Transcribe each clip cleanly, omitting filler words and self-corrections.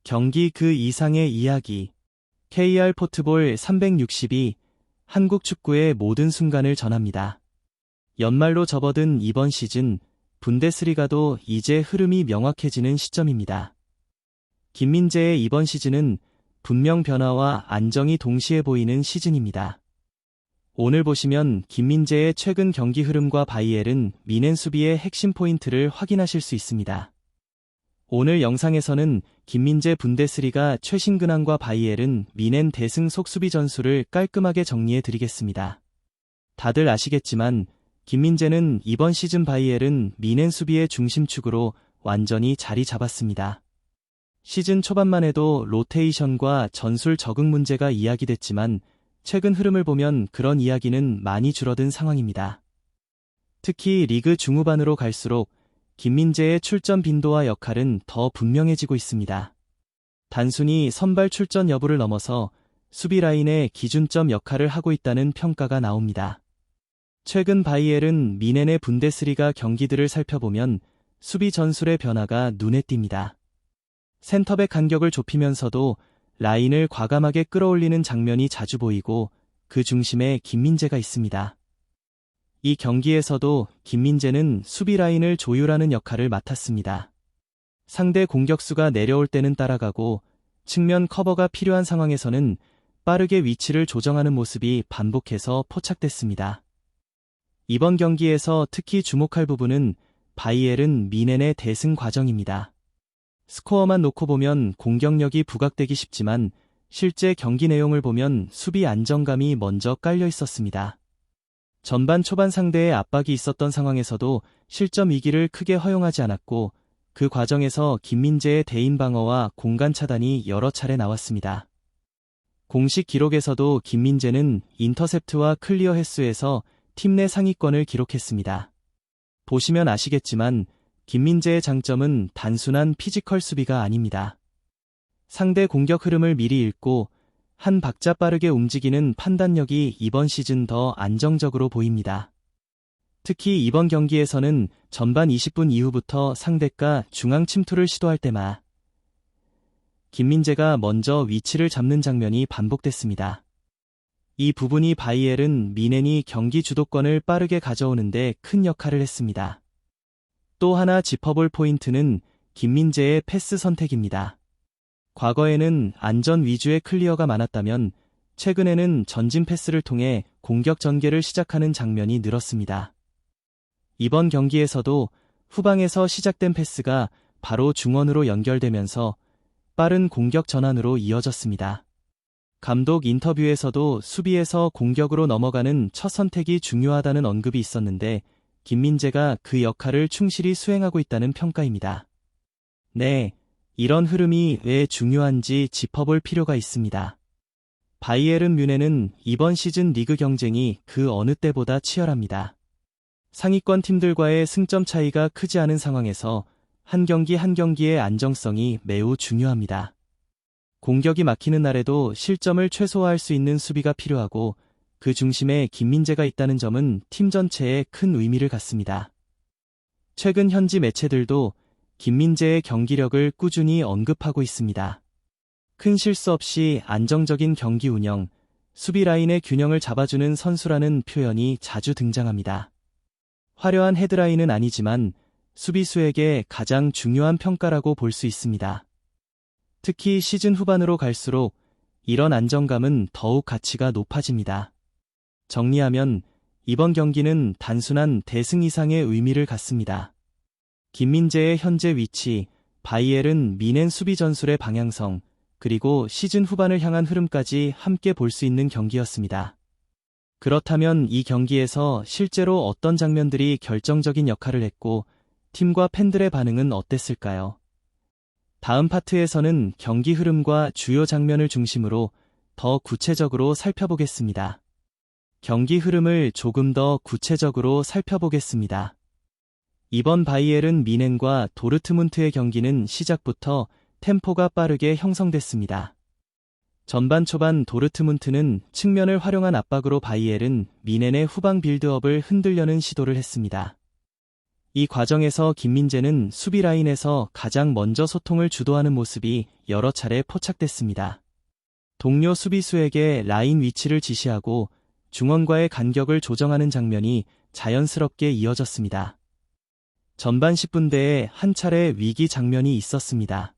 경기 그 이상의 이야기. KR 포트볼 362. 한국 축구의 모든 순간을 전합니다. 연말로 접어든 이번 시즌, 분데스리가도 이제 흐름이 명확해지는 시점입니다. 김민재의 이번 시즌은 분명 변화와 안정이 동시에 보이는 시즌입니다. 오늘 보시면 김민재의 최근 경기 흐름과 바이에른 미넨 수비의 핵심 포인트를 확인하실 수 있습니다. 오늘 영상에서는 김민재 분데스리가 최신 근황과 바이에른 미넨 대승 속수비 전술을 깔끔하게 정리해 드리겠습니다. 다들 아시겠지만 김민재는 이번 시즌 바이에른 미넨 수비의 중심축으로 완전히 자리 잡았습니다. 시즌 초반만 해도 로테이션과 전술 적응 문제가 이야기됐지만 최근 흐름을 보면 그런 이야기는 많이 줄어든 상황입니다. 특히 리그 중후반으로 갈수록 김민재의 출전 빈도와 역할은 더 분명해지고 있습니다. 단순히 선발 출전 여부를 넘어서 수비 라인의 기준점 역할을 하고 있다는 평가가 나옵니다. 최근 바이에른 미넨의 분데스리가 경기들을 살펴보면 수비 전술의 변화가 눈에 띕니다. 센터백 간격을 좁히면서도 라인을 과감하게 끌어올리는 장면이 자주 보이고 그 중심에 김민재가 있습니다. 이 경기에서도 김민재는 수비 라인을 조율하는 역할을 맡았습니다. 상대 공격수가 내려올 때는 따라가고 측면 커버가 필요한 상황에서는 빠르게 위치를 조정하는 모습이 반복해서 포착됐습니다. 이번 경기에서 특히 주목할 부분은 바이에른 미넨의 대승 과정입니다. 스코어만 놓고 보면 공격력이 부각되기 쉽지만 실제 경기 내용을 보면 수비 안정감이 먼저 깔려 있었습니다. 전반 초반 상대의 압박이 있었던 상황에서도 실점 위기를 크게 허용하지 않았고 그 과정에서 김민재의 대인 방어와 공간 차단이 여러 차례 나왔습니다. 공식 기록에서도 김민재는 인터셉트와 클리어 횟수에서 팀 내 상위권을 기록했습니다. 보시면 아시겠지만 김민재의 장점은 단순한 피지컬 수비가 아닙니다. 상대 공격 흐름을 미리 읽고 한 박자 빠르게 움직이는 판단력이 이번 시즌 더 안정적으로 보입니다. 특히 이번 경기에서는 전반 20분 이후부터 상대가 중앙 침투를 시도할 때마다 김민재가 먼저 위치를 잡는 장면이 반복됐습니다. 이 부분이 바이에른 미넨이 경기 주도권을 빠르게 가져오는데 큰 역할을 했습니다. 또 하나 짚어볼 포인트는 김민재의 패스 선택입니다. 과거에는 안전 위주의 클리어가 많았다면 최근에는 전진 패스를 통해 공격 전개를 시작하는 장면이 늘었습니다. 이번 경기에서도 후방에서 시작된 패스가 바로 중원으로 연결되면서 빠른 공격 전환으로 이어졌습니다. 감독 인터뷰에서도 수비에서 공격으로 넘어가는 첫 선택이 중요하다는 언급이 있었는데 김민재가 그 역할을 충실히 수행하고 있다는 평가입니다. 네, 이런 흐름이 왜 중요한지 짚어볼 필요가 있습니다. 바이에른 뮌헨은 이번 시즌 리그 경쟁이 그 어느 때보다 치열합니다. 상위권 팀들과의 승점 차이가 크지 않은 상황에서 한 경기 한 경기의 안정성이 매우 중요합니다. 공격이 막히는 날에도 실점을 최소화할 수 있는 수비가 필요하고 그 중심에 김민재가 있다는 점은 팀 전체에 큰 의미를 갖습니다. 최근 현지 매체들도 김민재의 경기력을 꾸준히 언급하고 있습니다. 큰 실수 없이 안정적인 경기 운영, 수비 라인의 균형을 잡아주는 선수라는 표현이 자주 등장합니다. 화려한 헤드라인은 아니지만 수비수에게 가장 중요한 평가라고 볼 수 있습니다. 특히 시즌 후반으로 갈수록 이런 안정감은 더욱 가치가 높아집니다. 정리하면 이번 경기는 단순한 대승 이상의 의미를 갖습니다. 김민재의 현재 위치, 바이에른 미넨 수비 전술의 방향성, 그리고 시즌 후반을 향한 흐름까지 함께 볼 수 있는 경기였습니다. 그렇다면 이 경기에서 실제로 어떤 장면들이 결정적인 역할을 했고 팀과 팬들의 반응은 어땠을까요? 다음 파트에서는 경기 흐름과 주요 장면을 중심으로 더 구체적으로 살펴보겠습니다. 경기 흐름을 조금 더 구체적으로 살펴보겠습니다. 이번 바이에른 뮌헨과 도르트문트의 경기는 시작부터 템포가 빠르게 형성됐습니다. 전반 초반 도르트문트는 측면을 활용한 압박으로 바이에른 뮌헨의 후방 빌드업을 흔들려는 시도를 했습니다. 이 과정에서 김민재는 수비 라인에서 가장 먼저 소통을 주도하는 모습이 여러 차례 포착됐습니다. 동료 수비수에게 라인 위치를 지시하고 중원과의 간격을 조정하는 장면이 자연스럽게 이어졌습니다. 전반 10분대에 한 차례 위기 장면이 있었습니다.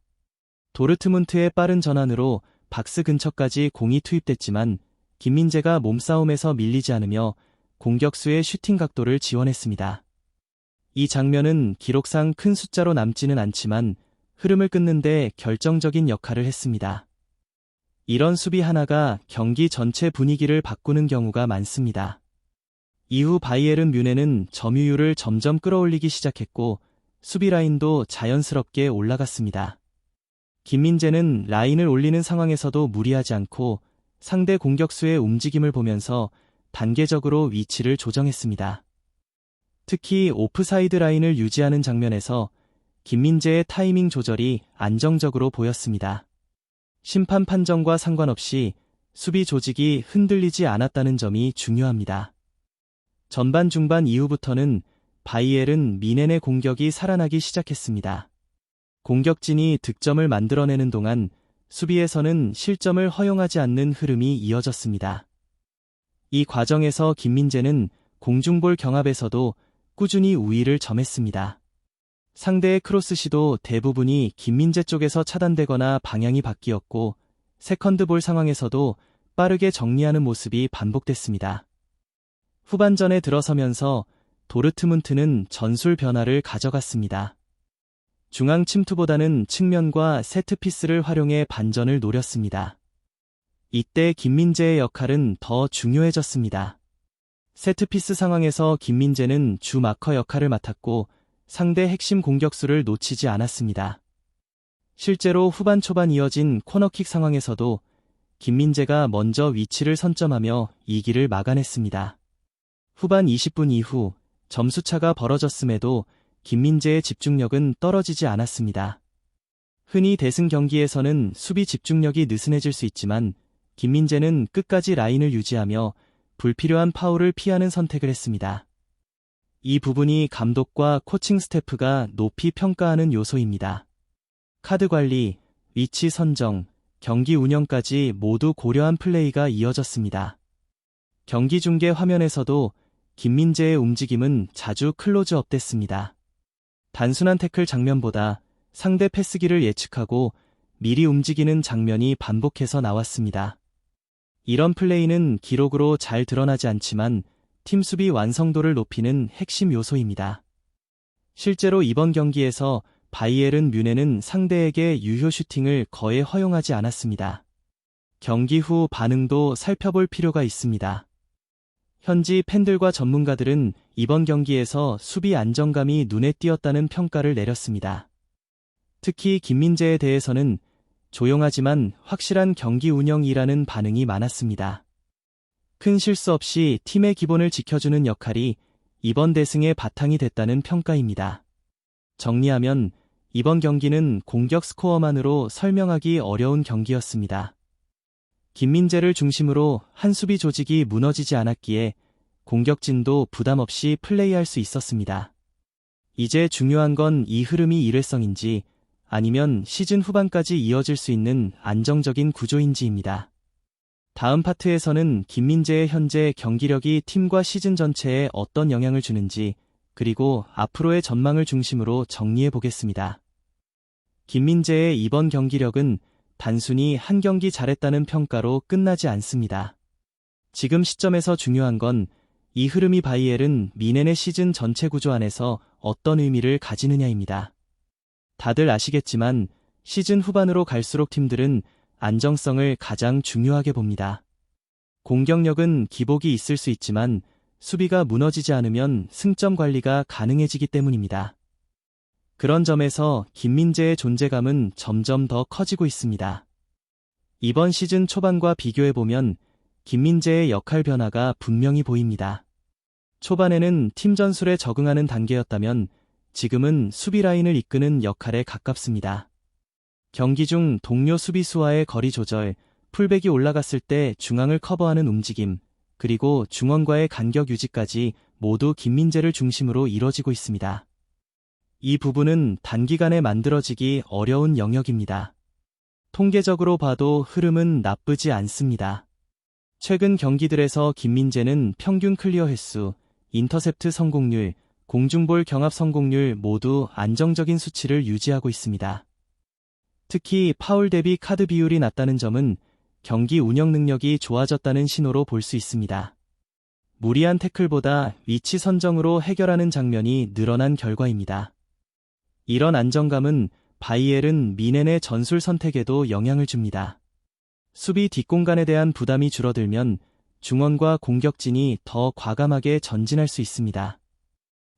도르트문트의 빠른 전환으로 박스 근처까지 공이 투입됐지만 김민재가 몸싸움에서 밀리지 않으며 공격수의 슈팅 각도를 지원했습니다. 이 장면은 기록상 큰 숫자로 남지는 않지만 흐름을 끊는 데 결정적인 역할을 했습니다. 이런 수비 하나가 경기 전체 분위기를 바꾸는 경우가 많습니다. 이후 바이에른 뮌헨은 점유율을 점점 끌어올리기 시작했고 수비 라인도 자연스럽게 올라갔습니다. 김민재는 라인을 올리는 상황에서도 무리하지 않고 상대 공격수의 움직임을 보면서 단계적으로 위치를 조정했습니다. 특히 오프사이드 라인을 유지하는 장면에서 김민재의 타이밍 조절이 안정적으로 보였습니다. 심판 판정과 상관없이 수비 조직이 흔들리지 않았다는 점이 중요합니다. 전반 중반 이후부터는 바이에른 뮌헨의 공격이 살아나기 시작했습니다. 공격진이 득점을 만들어내는 동안 수비에서는 실점을 허용하지 않는 흐름이 이어졌습니다. 이 과정에서 김민재는 공중볼 경합에서도 꾸준히 우위를 점했습니다. 상대의 크로스 시도 대부분이 김민재 쪽에서 차단되거나 방향이 바뀌었고 세컨드볼 상황에서도 빠르게 정리하는 모습이 반복됐습니다. 후반전에 들어서면서 도르트문트는 전술 변화를 가져갔습니다. 중앙 침투보다는 측면과 세트피스를 활용해 반전을 노렸습니다. 이때 김민재의 역할은 더 중요해졌습니다. 세트피스 상황에서 김민재는 주 마커 역할을 맡았고 상대 핵심 공격수를 놓치지 않았습니다. 실제로 후반 초반 이어진 코너킥 상황에서도 김민재가 먼저 위치를 선점하며 이기를 막아냈습니다. 후반 20분 이후 점수차가 벌어졌음에도 김민재의 집중력은 떨어지지 않았습니다. 흔히 대승 경기에서는 수비 집중력이 느슨해질 수 있지만 김민재는 끝까지 라인을 유지하며 불필요한 파울을 피하는 선택을 했습니다. 이 부분이 감독과 코칭 스태프가 높이 평가하는 요소입니다. 카드 관리, 위치 선정, 경기 운영까지 모두 고려한 플레이가 이어졌습니다. 경기 중계 화면에서도 김민재의 움직임은 자주 클로즈업 됐습니다. 단순한 태클 장면보다 상대 패스기를 예측하고 미리 움직이는 장면이 반복해서 나왔습니다. 이런 플레이는 기록으로 잘 드러나지 않지만 팀 수비 완성도를 높이는 핵심 요소입니다. 실제로 이번 경기에서 바이에른 뮌헨은 상대에게 유효 슈팅을 거의 허용하지 않았습니다. 경기 후 반응도 살펴볼 필요가 있습니다. 현지 팬들과 전문가들은 이번 경기에서 수비 안정감이 눈에 띄었다는 평가를 내렸습니다. 특히 김민재에 대해서는 조용하지만 확실한 경기 운영이라는 반응이 많았습니다. 큰 실수 없이 팀의 기본을 지켜주는 역할이 이번 대승의 바탕이 됐다는 평가입니다. 정리하면 이번 경기는 공격 스코어만으로 설명하기 어려운 경기였습니다. 김민재를 중심으로 한 수비 조직이 무너지지 않았기에 공격진도 부담 없이 플레이할 수 있었습니다. 이제 중요한 건 이 흐름이 일회성인지 아니면 시즌 후반까지 이어질 수 있는 안정적인 구조인지입니다. 다음 파트에서는 김민재의 현재 경기력이 팀과 시즌 전체에 어떤 영향을 주는지 그리고 앞으로의 전망을 중심으로 정리해 보겠습니다. 김민재의 이번 경기력은 단순히 한 경기 잘했다는 평가로 끝나지 않습니다. 지금 시점에서 중요한 건 이 흐름이 바이에른 뮌헨의 시즌 전체 구조 안에서 어떤 의미를 가지느냐입니다. 다들 아시겠지만 시즌 후반으로 갈수록 팀들은 안정성을 가장 중요하게 봅니다. 공격력은 기복이 있을 수 있지만 수비가 무너지지 않으면 승점 관리가 가능해지기 때문입니다. 그런 점에서 김민재의 존재감은 점점 더 커지고 있습니다. 이번 시즌 초반과 비교해보면 김민재의 역할 변화가 분명히 보입니다. 초반에는 팀 전술에 적응하는 단계였다면 지금은 수비 라인을 이끄는 역할에 가깝습니다. 경기 중 동료 수비수와의 거리 조절, 풀백이 올라갔을 때 중앙을 커버하는 움직임, 그리고 중원과의 간격 유지까지 모두 김민재를 중심으로 이뤄지고 있습니다. 이 부분은 단기간에 만들어지기 어려운 영역입니다. 통계적으로 봐도 흐름은 나쁘지 않습니다. 최근 경기들에서 김민재는 평균 클리어 횟수, 인터셉트 성공률, 공중볼 경합 성공률 모두 안정적인 수치를 유지하고 있습니다. 특히 파울 대비 카드 비율이 낮다는 점은 경기 운영 능력이 좋아졌다는 신호로 볼 수 있습니다. 무리한 태클보다 위치 선정으로 해결하는 장면이 늘어난 결과입니다. 이런 안정감은 바이에른 뮌헨의 전술 선택에도 영향을 줍니다. 수비 뒷공간에 대한 부담이 줄어들면 중원과 공격진이 더 과감하게 전진할 수 있습니다.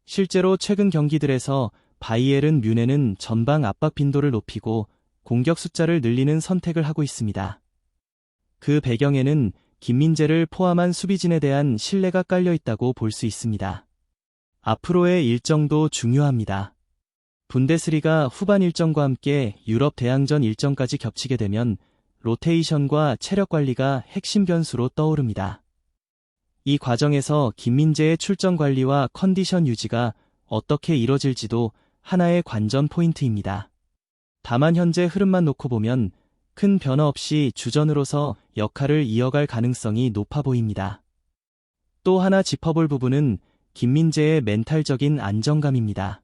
실제로 최근 경기들에서 바이에른 뮌헨은 전방 압박 빈도를 높이고 공격 숫자를 늘리는 선택을 하고 있습니다. 그 배경에는 김민재를 포함한 수비진에 대한 신뢰가 깔려 있다고 볼 수 있습니다. 앞으로의 일정도 중요합니다. 분데스리가 후반 일정과 함께 유럽 대항전 일정까지 겹치게 되면 로테이션과 체력 관리가 핵심 변수로 떠오릅니다. 이 과정에서 김민재의 출전 관리와 컨디션 유지가 어떻게 이뤄질지도 하나의 관전 포인트입니다. 다만 현재 흐름만 놓고 보면 큰 변화 없이 주전으로서 역할을 이어갈 가능성이 높아 보입니다. 또 하나 짚어볼 부분은 김민재의 멘탈적인 안정감입니다.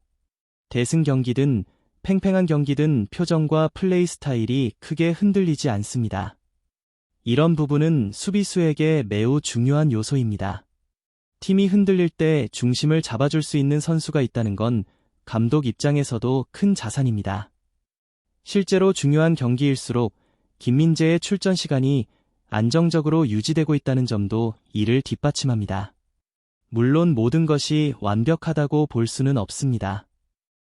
대승 경기든 팽팽한 경기든 표정과 플레이 스타일이 크게 흔들리지 않습니다. 이런 부분은 수비수에게 매우 중요한 요소입니다. 팀이 흔들릴 때 중심을 잡아줄 수 있는 선수가 있다는 건 감독 입장에서도 큰 자산입니다. 실제로 중요한 경기일수록 김민재의 출전 시간이 안정적으로 유지되고 있다는 점도 이를 뒷받침합니다. 물론 모든 것이 완벽하다고 볼 수는 없습니다.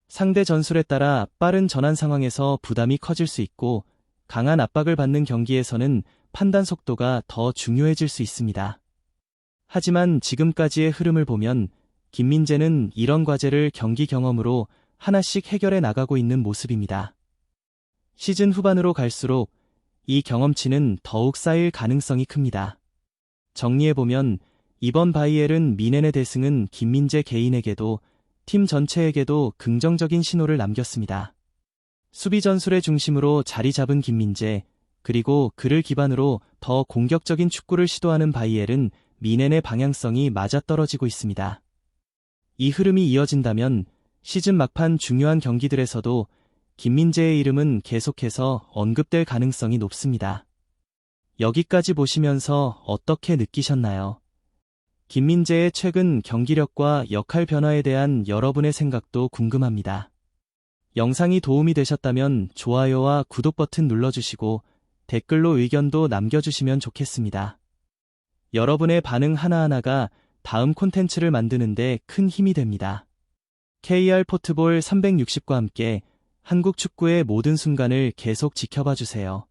상대 전술에 따라 빠른 전환 상황에서 부담이 커질 수 있고 강한 압박을 받는 경기에서는 판단 속도가 더 중요해질 수 있습니다. 하지만 지금까지의 흐름을 보면 김민재는 이런 과제를 경기 경험으로 하나씩 해결해 나가고 있는 모습입니다. 시즌 후반으로 갈수록 이 경험치는 더욱 쌓일 가능성이 큽니다. 정리해보면 이번 바이에른 뮌헨의 대승은 김민재 개인에게도 팀 전체에게도 긍정적인 신호를 남겼습니다. 수비 전술의 중심으로 자리 잡은 김민재, 그리고 그를 기반으로 더 공격적인 축구를 시도하는 바이에른 뮌헨의 방향성이 맞아떨어지고 있습니다. 이 흐름이 이어진다면 시즌 막판 중요한 경기들에서도 김민재의 이름은 계속해서 언급될 가능성이 높습니다. 여기까지 보시면서 어떻게 느끼셨나요? 김민재의 최근 경기력과 역할 변화에 대한 여러분의 생각도 궁금합니다. 영상이 도움이 되셨다면 좋아요와 구독 버튼 눌러주시고 댓글로 의견도 남겨주시면 좋겠습니다. 여러분의 반응 하나하나가 다음 콘텐츠를 만드는 데 큰 힘이 됩니다. KR 포트볼 360과 함께 한국 축구의 모든 순간을 계속 지켜봐 주세요.